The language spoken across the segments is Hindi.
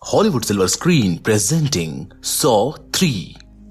Hollywood silver screen presenting saw 3।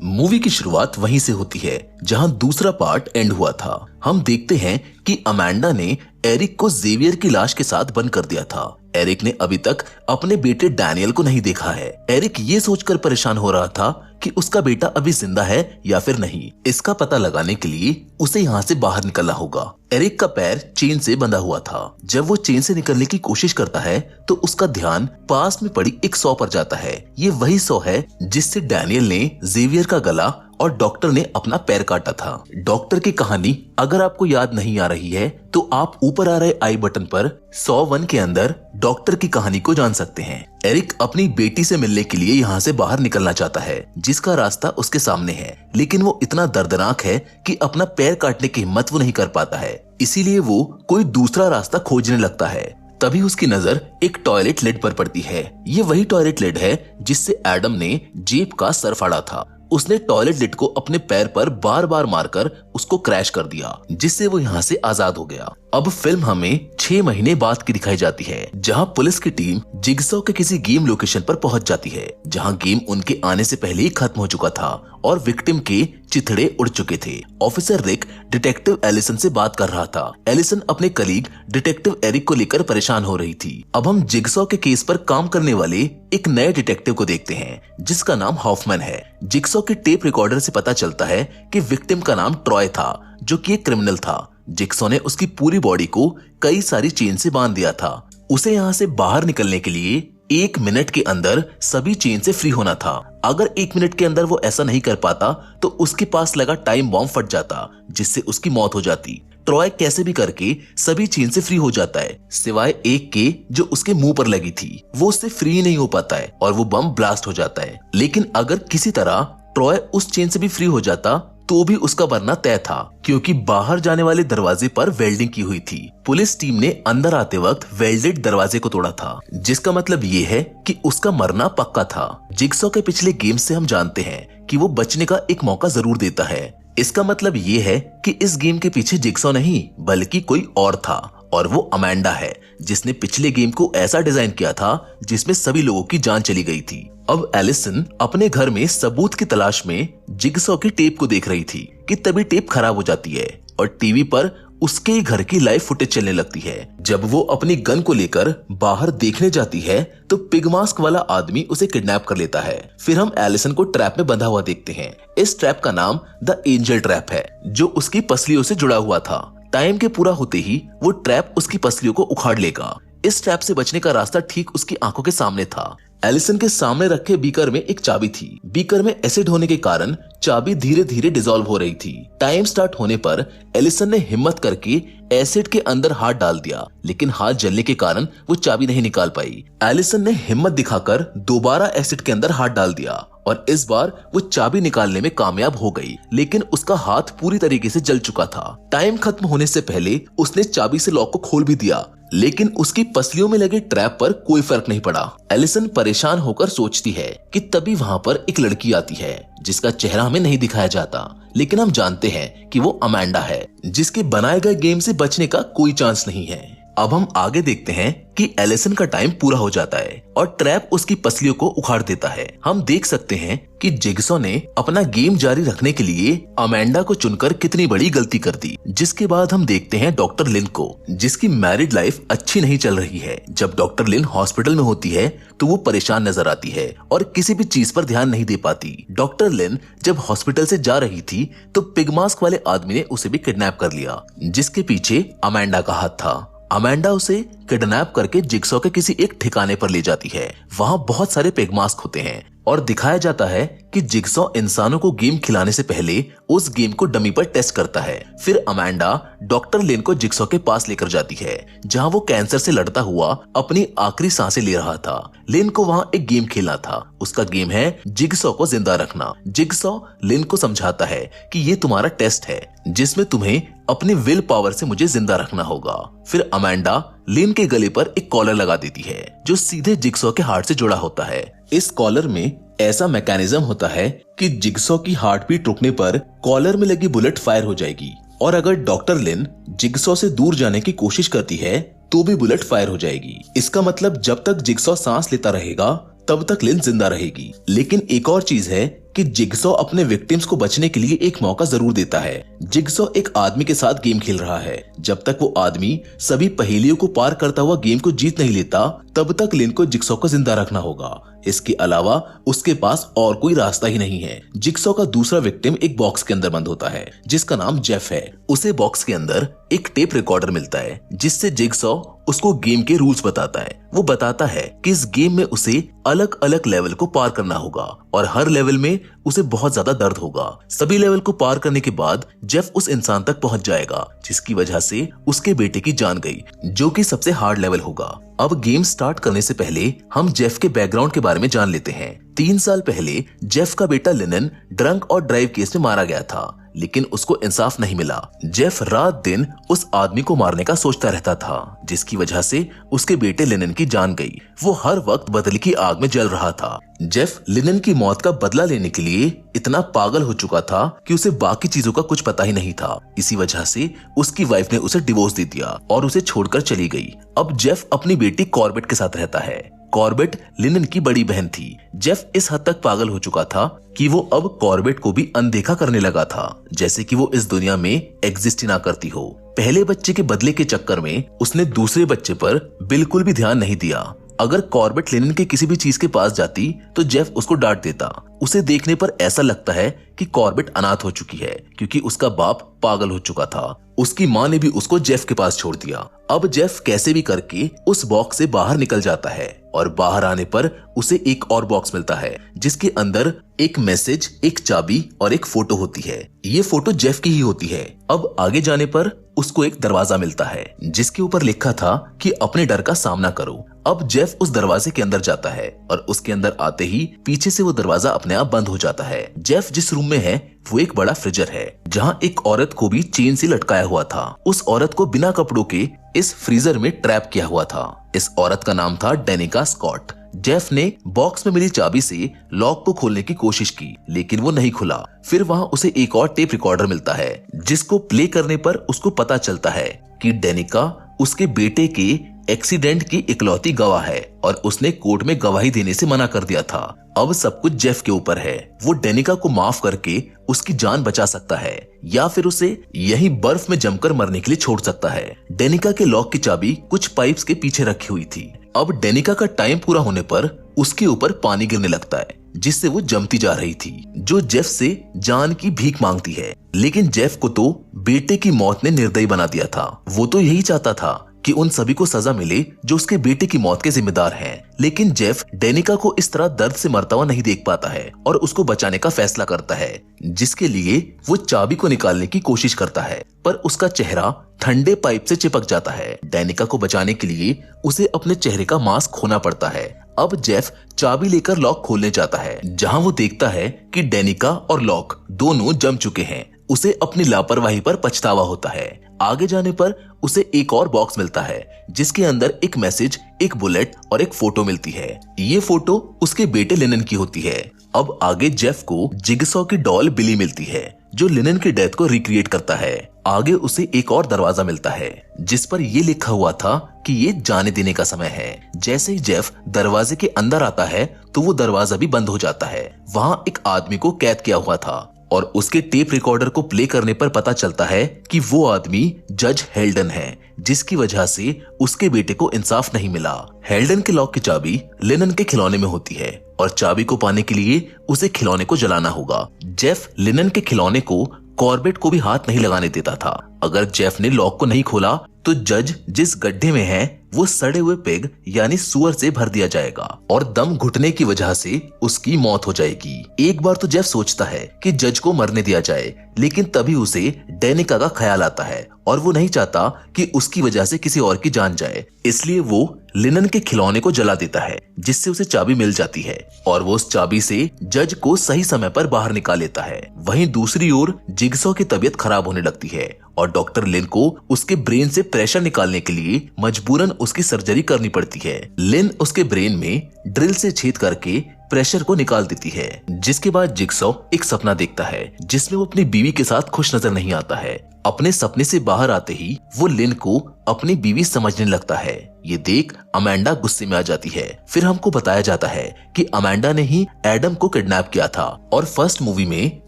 Movie की शुरुआत वहीं से होती है जहां दूसरा पार्ट एंड हुआ था। हम देखते हैं कि अमेंडा ने एरिक को जेवियर की लाश के साथ बंद कर दिया था। एरिक ने अभी तक अपने बेटे डैनियल को नहीं देखा है। एरिक ये सोचकर परेशान हो रहा था कि उसका बेटा अभी जिंदा है या फिर नहीं। इसका पता लगाने के लिए उसे यहाँ से बाहर निकलना होगा। एरिक का पैर चेन से बंधा हुआ था। जब वो चेन से निकलने की कोशिश करता है तो उसका ध्यान पास में पड़ी एक सॉ पर जाता है। ये वही सॉ है जिससे डैनियल ने जेवियर का गला और डॉक्टर ने अपना पैर काटा था। डॉक्टर की कहानी अगर आपको याद नहीं आ रही है तो आप ऊपर आ रहे आई बटन पर सॉ 1 के अंदर डॉक्टर की कहानी को जान सकते हैं। एरिक अपनी बेटी से मिलने के लिए यहाँ से बाहर निकलना चाहता है जिसका रास्ता उसके सामने है, लेकिन वो इतना दर्दनाक है कि अपना पैर काटने की हिम्मत वो नहीं कर पाता है। इसीलिए वो कोई दूसरा रास्ता खोजने लगता है। तभी उसकी नजर एक टॉयलेट लिड पर पड़ती है। ये वही टॉयलेट लिड है जिससे एडम ने जेब का सर फाड़ा था। उसने टॉयलेट लिड को अपने पैर पर बार बार मारकर उसको क्रैश कर दिया, जिससे वो यहाँ से आजाद हो गया। अब फिल्म हमें 6 महीने बाद की दिखाई जाती है, जहाँ पुलिस की टीम जिगसॉ के किसी गेम लोकेशन पर पहुंच जाती है, जहाँ गेम उनके आने से पहले ही खत्म हो चुका था और विक्टिम के चिथड़े उड़ चुके थे। ऑफिसर रिक डिटेक्टिव एलिसन से बात कर रहा था। एलिसन अपने कलीग डिटेक्टिव एरिक को लेकर परेशान हो रही थी। अब हम जिगसॉ के केस पर काम करने वाले एक नए डिटेक्टिव को देखते हैं जिसका नाम हॉफमैन है। जिगसॉ के टेप रिकॉर्डर से पता चलता है कि विक्टिम का नाम ट्रॉय था, जो कि एक क्रिमिनल था। जिगसॉ ने उसकी पूरी बॉडी को कई सारी चेन से बांध दिया था। उसे यहाँ से बाहर निकलने के लिए 1 मिनट के अंदर सभी चेन से फ्री होना था। अगर 1 मिनट के अंदर वो ऐसा नहीं कर पाता तो उसके पास लगा टाइम बॉम्ब फट जाता, जिससे उसकी मौत हो जाती। ट्रॉय कैसे भी करके सभी चेन से फ्री हो जाता है, सिवाय एक के जो उसके मुंह पर लगी थी। वो उससे फ्री नहीं हो पाता है और वो बम ब्लास्ट हो जाता है। लेकिन अगर किसी तरह ट्रॉय उस चेन से भी फ्री हो जाता तो भी उसका मरना तय था, क्योंकि बाहर जाने वाले दरवाजे पर वेल्डिंग की हुई थी। पुलिस टीम ने अंदर आते वक्त वेल्डेड दरवाजे को तोड़ा था, जिसका मतलब ये है कि उसका मरना पक्का था। जिगसॉ के पिछले गेम से हम जानते हैं कि वो बचने का एक मौका जरूर देता है। इसका मतलब ये है कि इस गेम के पीछे जिगसॉ नहीं बल्कि कोई और था, और वो अमेंडा है जिसने पिछले गेम को ऐसा डिजाइन किया था जिसमें सभी लोगों की जान चली गई थी। अब एलिसन अपने घर में सबूत की तलाश में जिगसॉ की टेप को देख रही थी कि तभी टेप खराब हो जाती है और टीवी पर उसके ही घर की लाइव फुटेज चलने लगती है। जब वो अपनी गन को लेकर बाहर देखने जाती है तो पिग मास्क वाला आदमी उसे किडनैप कर लेता है। फिर हम एलिसन को ट्रैप में बंधा हुआ देखते हैं। इस ट्रैप का नाम द एंजल ट्रैप है, जो उसकी पसलियों से जुड़ा हुआ था। टाइम के पूरा होते ही वो ट्रैप उसकी पसलियों को उखाड़ लेगा। इस ट्रैप से बचने का रास्ता ठीक उसकी आंखों के सामने था। एलिसन के सामने रखे बीकर में एक चाबी थी। बीकर में एसिड होने के कारण चाबी धीरे धीरे डिसॉल्व हो रही थी। टाइम स्टार्ट होने पर एलिसन ने हिम्मत करके एसिड के अंदर हाथ डाल दिया, लेकिन हाथ जलने के कारण वो चाबी नहीं निकाल पाई। एलिसन ने हिम्मत दिखाकर दोबारा एसिड के अंदर हाथ डाल दिया और इस बार वो चाबी निकालने में कामयाब हो गई, लेकिन उसका हाथ पूरी तरीके से जल चुका था। टाइम खत्म होने से पहले उसने चाबी से लॉक को खोल भी दिया, लेकिन उसकी पसलियों में लगे ट्रैप पर कोई फर्क नहीं पड़ा। एलिसन परेशान होकर सोचती है कि तभी वहाँ पर एक लड़की आती है जिसका चेहरा हमें नहीं दिखाया जाता, लेकिन हम जानते हैं कि वो अमेंडा है, जिसके बनाए गए गेम से बचने का कोई चांस नहीं है। अब हम आगे देखते हैं कि एलिसन का टाइम पूरा हो जाता है और ट्रैप उसकी पसलियों को उखाड़ देता है। हम देख सकते हैं कि जिगसॉ ने अपना गेम जारी रखने के लिए अमेंडा को चुनकर कितनी बड़ी गलती कर दी। जिसके बाद हम देखते हैं डॉक्टर लिन को, जिसकी मैरिड लाइफ अच्छी नहीं चल रही है। जब डॉक्टर लिन हॉस्पिटल में होती है तो वो परेशान नजर आती है और किसी भी चीज पर ध्यान नहीं दे पाती। डॉक्टर लिन जब हॉस्पिटल से जा रही थी तो पिग मास्क वाले आदमी ने उसे भी किडनैप कर लिया, जिसके पीछे अमेंडा का हाथ था। अमेंडा उसे किडनैप करके जिगसॉ के किसी एक ठिकाने पर ले जाती है। वहाँ बहुत सारे पिग मास्क होते हैं और दिखाया जाता है कि जिगसॉ इंसानों को गेम खिलाने से पहले उस गेम को डमी पर टेस्ट करता है। फिर अमेंडा डॉक्टर लिन को जिगसॉ के पास लेकर जाती है, जहाँ वो कैंसर से लड़ता हुआ अपनी आखिरी सांसें ले रहा था। लिन को वहाँ एक गेम खेलना था। उसका गेम है जिगसॉ को जिंदा रखना। जिगसॉ लिन को समझाता है कि ये तुम्हारा टेस्ट है जिसमें तुम्हें अपनी विल पावर से मुझे जिंदा रखना होगा। फिर अमेंडा लिन के गले पर एक कॉलर लगा देती है जो सीधे जिगसॉ के हार्ट से जुड़ा होता है। इस कॉलर में ऐसा मैकेनिज्म होता है कि जिगसॉ की हार्ट बीट रुकने पर कॉलर में लगी बुलेट फायर हो जाएगी, और अगर डॉक्टर लिन जिगसॉ से दूर जाने की कोशिश करती है तो भी बुलेट फायर हो जाएगी। इसका मतलब जब तक जिगसॉ सांस लेता रहेगा तब तक लिन जिंदा रहेगी। लेकिन एक और चीज है कि जिगसॉ अपने विक्टिम्स को बचने के लिए एक मौका जरूर देता है। जिगसॉ एक आदमी के साथ गेम खेल रहा है। जब तक वो आदमी सभी पहेलियों को पार करता हुआ गेम को जीत नहीं लेता, तब तक लिन को जिगसॉ को जिंदा रखना होगा। इसके अलावा उसके पास और कोई रास्ता ही नहीं है। जिगसॉ का दूसरा विक्टिम एक बॉक्स के अंदर बंद होता है जिसका नाम जेफ है। उसे बॉक्स के अंदर एक टेप रिकॉर्डर मिलता है जिससे जिगसॉ उसको गेम के रूल्स बताता है। वो बताता है कि इस गेम में उसे अलग अलग लेवल को पार करना होगा और हर लेवल में उसे बहुत ज्यादा दर्द होगा। सभी लेवल को पार करने के बाद जेफ उस इंसान तक पहुंच जाएगा जिसकी वजह से उसके बेटे की जान गई, जो कि सबसे हार्ड लेवल होगा। अब गेम स्टार्ट करने से पहले हम जेफ के बैकग्राउंड के बारे में जान लेते हैं। 3 साल पहले जेफ का बेटा लिनन ड्रंक और ड्राइव केस में मारा गया था, लेकिन उसको इंसाफ नहीं मिला। जेफ रात दिन उस आदमी को मारने का सोचता रहता था, जिसकी वजह से उसके बेटे लिनन की जान गई। वो हर वक्त बदले की आग में जल रहा था। जेफ लिनन की मौत का बदला लेने के लिए इतना पागल हो चुका था कि उसे बाकी चीजों का कुछ पता ही नहीं था। इसी वजह से उसकी वाइफ ने उसे डिवोर्स दे दिया और उसे छोड़कर चली गई। अब जेफ अपनी बेटी कॉर्बेट के साथ रहता है। कॉर्बेट लिनन की बड़ी बहन थी। जेफ इस हद तक पागल हो चुका था कि वो अब कॉर्बेट को भी अनदेखा करने लगा था, जैसे कि वो इस दुनिया में एग्जिस्ट ही ना करती हो। पहले बच्चे के बदले के चक्कर में उसने दूसरे बच्चे पर बिल्कुल भी ध्यान नहीं दिया। अगर कॉर्बेट लिनन के किसी भी चीज के पास जाती तो जेफ उसको डांट देता। उसे देखने पर ऐसा लगता है कि कॉर्बेट अनाथ हो चुकी है क्योंकि उसका बाप पागल हो चुका था। उसकी माँ ने भी उसको जेफ के पास छोड़ दिया। अब जेफ कैसे भी करके उस बॉक्स से बाहर निकल जाता है और बाहर आने पर उसे एक और बॉक्स मिलता है जिसके अंदर एक मैसेज, एक चाबी और एक फोटो होती है। ये फोटो जेफ की ही होती है। अब आगे जाने पर उसको एक दरवाजा मिलता है जिसके ऊपर लिखा था कि अपने डर का सामना करो। अब जेफ उस दरवाजे के अंदर जाता है और उसके अंदर आते ही पीछे से वो दरवाजा अपने आप बंद हो जाता है। जेफ जिस रूम में है वो एक बड़ा फ्रीजर है जहाँ एक औरत को भी चेन से लटकाया हुआ था। उस औरत को बिना कपड़ों के इस फ्रीजर में ट्रैप किया हुआ था। इस औरत का नाम था डेनिका स्कॉट। जेफ ने बॉक्स में मिली चाबी से लॉक को खोलने की कोशिश की, लेकिन वो नहीं खुला। फिर वहाँ उसे एक और टेप रिकॉर्डर मिलता है जिसको प्ले करने पर उसको पता चलता है कि डेनिका उसके बेटे के एक्सीडेंट की इकलौती गवाह है और उसने कोर्ट में गवाही देने से मना कर दिया था। अब सब कुछ जेफ के ऊपर है। वो डेनिका को माफ करके उसकी जान बचा सकता है या फिर उसे यही बर्फ में जमकर मरने के लिए छोड़ सकता है। डेनिका के लॉक की चाबी कुछ पाइप्स के पीछे रखी हुई थी। अब डेनिका का टाइम पूरा होने पर उसके ऊपर पानी गिरने लगता है जिससे वो जमती जा रही थी, जो जेफ से जान की भीख मांगती है। लेकिन जेफ को तो बेटे की मौत ने निर्दयी बना दिया था। वो तो यही चाहता था कि उन सभी को सजा मिले जो उसके बेटे की मौत के जिम्मेदार हैं। लेकिन जेफ डेनिका को इस तरह दर्द से मरता हुआ नहीं देख पाता है और उसको बचाने का फैसला करता है, जिसके लिए वो चाबी को निकालने की कोशिश करता है, पर उसका चेहरा ठंडे पाइप से चिपक जाता है। डेनिका को बचाने के लिए उसे अपने चेहरे का मास्क खोना पड़ता है। अब जेफ चाबी लेकर लॉक खोलने जाता है, जहाँ वो देखता है कि डेनिका और लॉक दोनों जम चुके हैं। उसे अपनी लापरवाही पर पछतावा होता है। आगे जाने पर उसे एक और बॉक्स मिलता है जिसके अंदर एक मैसेज, एक बुलेट और एक फोटो मिलती है। ये फोटो उसके बेटे लिनन की होती है। अब आगे जेफ को जिगसॉ की डॉल बिली मिलती है जो लिनन की डेथ को रिक्रिएट करता है। आगे उसे एक और दरवाजा मिलता है जिस पर ये लिखा हुआ था कि ये जाने देने का समय है। जैसे ही जेफ दरवाजे के अंदर आता है तो वो दरवाजा भी बंद हो जाता है। वहाँ एक आदमी को कैद किया हुआ था और उसके टेप रिकॉर्डर को प्ले करने पर पता चलता है कि वो आदमी जज हेल्डन है, जिसकी वजह से उसके बेटे को इंसाफ नहीं मिला। हेल्डन के लॉक की चाबी लिनन के खिलौने में होती है और चाबी को पाने के लिए उसे खिलौने को जलाना होगा। जेफ लिनन के खिलौने को कॉर्बेट को भी हाथ नहीं लगाने देता था। अगर जेफ ने लॉक को नहीं खोला तो जज जिस गड्ढे में है वो सड़े हुए पिग यानी सुअर से भर दिया जाएगा और दम घुटने की वजह से उसकी मौत हो जाएगी। एक बार तो जेफ सोचता है कि जज को मरने दिया जाए, लेकिन तभी उसे डेनिका का ख्याल आता है और वो नहीं चाहता कि उसकी वजह से किसी और की जान जाए, इसलिए वो लिनन के खिलौने को जला देता है जिससे उसे चाबी मिल जाती है और वो उस चाबी से जज को सही समय पर बाहर निकाल लेता है। वहीं दूसरी ओर जिगसॉ की तबीयत खराब होने लगती है और डॉक्टर लिन को उसके ब्रेन से प्रेशर निकालने के लिए मजबूरन उसकी सर्जरी करनी पड़ती है। लिन उसके ब्रेन में ड्रिल से छेद करके प्रेशर को निकाल देती है, जिसके बाद जिगसॉ एक सपना देखता है जिसमें वो अपनी बीवी के साथ खुश नजर नहीं आता है। अपने सपने से बाहर आते ही वो लिन को अपनी बीवी समझने लगता है। ये देख अमेंडा गुस्से में आ जाती है। फिर हमको बताया जाता है कि अमेंडा ने ही एडम को किडनैप किया था और फर्स्ट मूवी में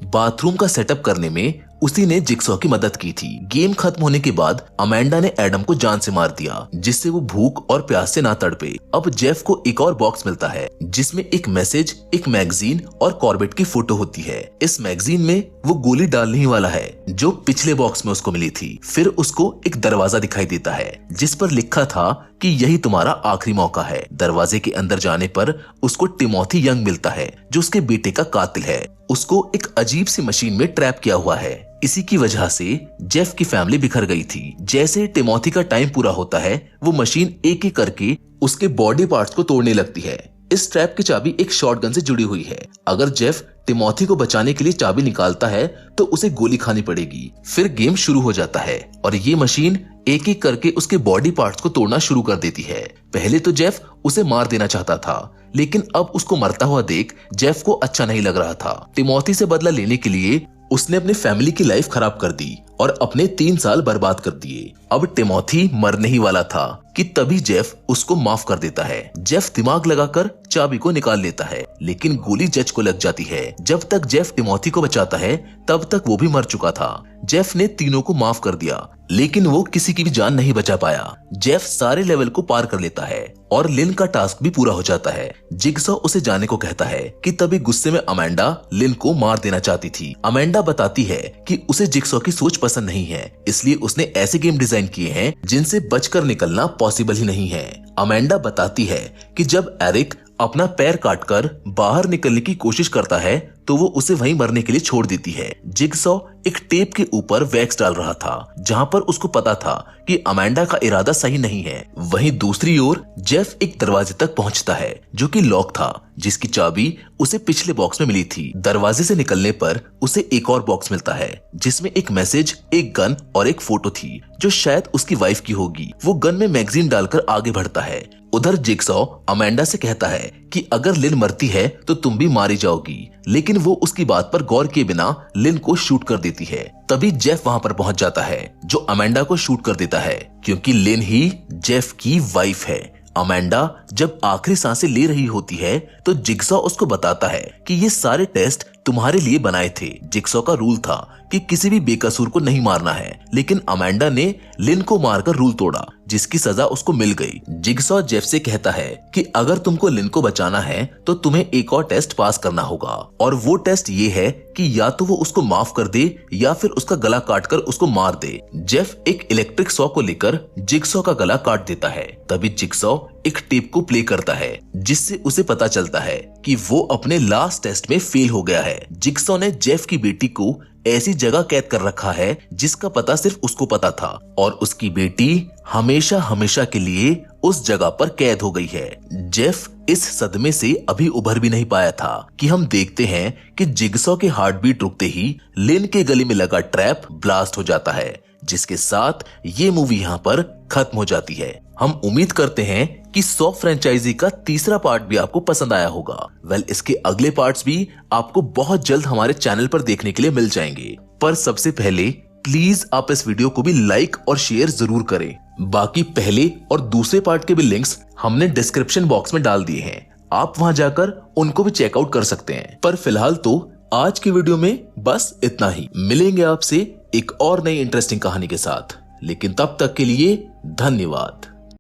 बाथरूम का सेटअप करने में उसी ने जिगसॉ की मदद की थी। गेम खत्म होने के बाद अमेंडा ने एडम को जान से मार दिया जिससे वो भूख और प्यास से ना तड़पे। अब जेफ को एक और बॉक्स मिलता है जिसमें एक मैसेज, एक मैगजीन और कॉर्बेट की फोटो होती है। इस मैगजीन में वो गोली डालने ही वाला है जो पिछले बॉक्स में उसको मिली थी। फिर उसको एक दरवाजा दिखाई देता है जिस पर लिखा था कि यही तुम्हारा आखिरी मौका है। दरवाजे के अंदर जाने पर उसको टिमोथी यंग मिलता है जो उसके बेटे का कातिल है। उसको एक अजीब सी मशीन में ट्रैप किया हुआ है। इसी की वजह से जेफ की फैमिली बिखर गई थी। जैसे टिमोथी का टाइम पूरा होता है वो मशीन एक एक करके उसके बॉडी पार्ट्स को तोड़ने लगती है। इस ट्रैप की चाबी एक शॉटगन से जुड़ी हुई है। अगर जेफ टिमोथी को बचाने के लिए चाबी निकालता है तो उसे गोली खानी पड़ेगी। फिर गेम शुरू हो जाता है और ये मशीन एक एक करके उसके बॉडी पार्ट्स को तोड़ना शुरू कर देती है। पहले तो जेफ उसे मार देना चाहता था लेकिन अब उसको मरता हुआ देख जेफ को अच्छा नहीं लग रहा था। टिमोथी से बदला लेने के लिए उसने अपने फैमिली की लाइफ खराब कर दी और अपने 3 साल बर्बाद कर दिए। अब टिमोथी मरने ही वाला था कि तभी जेफ उसको माफ कर देता है। जेफ दिमाग लगाकर चाबी को निकाल लेता है लेकिन गोली जज को लग जाती है। जब तक जेफ टिमोथी को बचाता है तब तक वो भी मर चुका था। जेफ ने तीनों को माफ कर दिया लेकिन वो किसी की भी जान नहीं बचा पाया। जेफ सारे लेवल को पार कर लेता है और लिन का टास्क भी पूरा हो जाता है। जिगसॉ उसे जाने को कहता है कि तभी गुस्से में अमेंडा लिन को मार देना चाहती थी। अमेंडा बताती है कि उसे जिगसॉ की सोच पसंद नहीं है इसलिए उसने ऐसे गेम डिजाइन किए हैं जिनसे बचकर निकलना पॉसिबल ही नहीं है। अमेंडा बताती है कि जब एरिक अपना पैर काटकर बाहर निकलने की कोशिश करता है तो वो उसे वहीं मरने के लिए छोड़ देती है। जिगसॉ एक टेप के ऊपर वैक्स डाल रहा था जहां पर उसको पता था कि अमेंडा का इरादा सही नहीं है। वहीं दूसरी ओर जेफ एक दरवाजे तक पहुंचता है जो कि लॉक था जिसकी चाबी उसे पिछले बॉक्स में मिली थी। दरवाजे से निकलने पर उसे एक और बॉक्स मिलता है जिसमें एक मैसेज, एक गन और एक फोटो थी जो शायद उसकी वाइफ की होगी। वो गन में मैगजीन डालकर आगे बढ़ता है। उधर जिगसॉ अमेंडा से कहता है कि अगर लिन मरती है तो तुम भी मारी जाओगी लेकिन वो उसकी बात पर गौर किए बिना लिन को शूट कर देती है। तभी जेफ वहां पर पहुंच जाता है जो अमेंडा को शूट कर देता है क्योंकि लिन ही जेफ की वाइफ है। अमेंडा जब आखिरी सांसें ले रही होती है तो जिगसॉ उसको बताता है कि ये सारे टेस्ट तुम्हारे लिए बनाए थे। जिगसॉ का रूल था कि किसी भी बेकसूर को नहीं मारना है लेकिन अमेंडा ने लिन को मारकर रूल तोड़ा जिसकी सजा उसको मिल गई। जिगसॉ जेफ से कहता है कि अगर तुमको लिन को बचाना है तो तुम्हें एक और टेस्ट पास करना होगा और वो टेस्ट ये है कि या तो वो उसको माफ कर दे या फिर उसका गला काटकर उसको मार दे। जेफ एक इलेक्ट्रिक सॉ को लेकर जिगसॉ का गला काट देता है। तभी जिगसॉ एक टेप को प्ले करता है जिससे उसे पता चलता है कि वो अपने लास्ट टेस्ट में फेल हो गया है। जिगसॉ ने जेफ की बेटी को ऐसी जगह कैद कर रखा है जिसका पता सिर्फ उसको पता था और उसकी बेटी हमेशा हमेशा के लिए उस जगह पर कैद हो गई है। जेफ इस सदमे से अभी उभर भी नहीं पाया था कि हम देखते हैं कि जिगसॉ के हार्ट बीट रुकते ही लिन के गले में लगा ट्रैप ब्लास्ट हो जाता है जिसके साथ ये मूवी यहाँ पर खत्म हो जाती है। हम उम्मीद करते हैं कि सॉ फ्रेंचाइजी का तीसरा पार्ट भी आपको पसंद आया होगा। इसके अगले पार्ट्स भी आपको बहुत जल्द हमारे चैनल पर देखने के लिए मिल जाएंगे। पर सबसे पहले प्लीज आप इस वीडियो को भी लाइक और शेयर जरूर करें। बाकी पहले और दूसरे पार्ट के भी लिंक्स हमने डिस्क्रिप्शन बॉक्स में डाल दिए हैं, आप वहां जाकर उनको भी चेकआउट कर सकते हैं। पर फिलहाल तो आज की वीडियो में बस इतना ही। मिलेंगे आपसे एक और नई इंटरेस्टिंग कहानी के साथ, लेकिन तब तक के लिए धन्यवाद।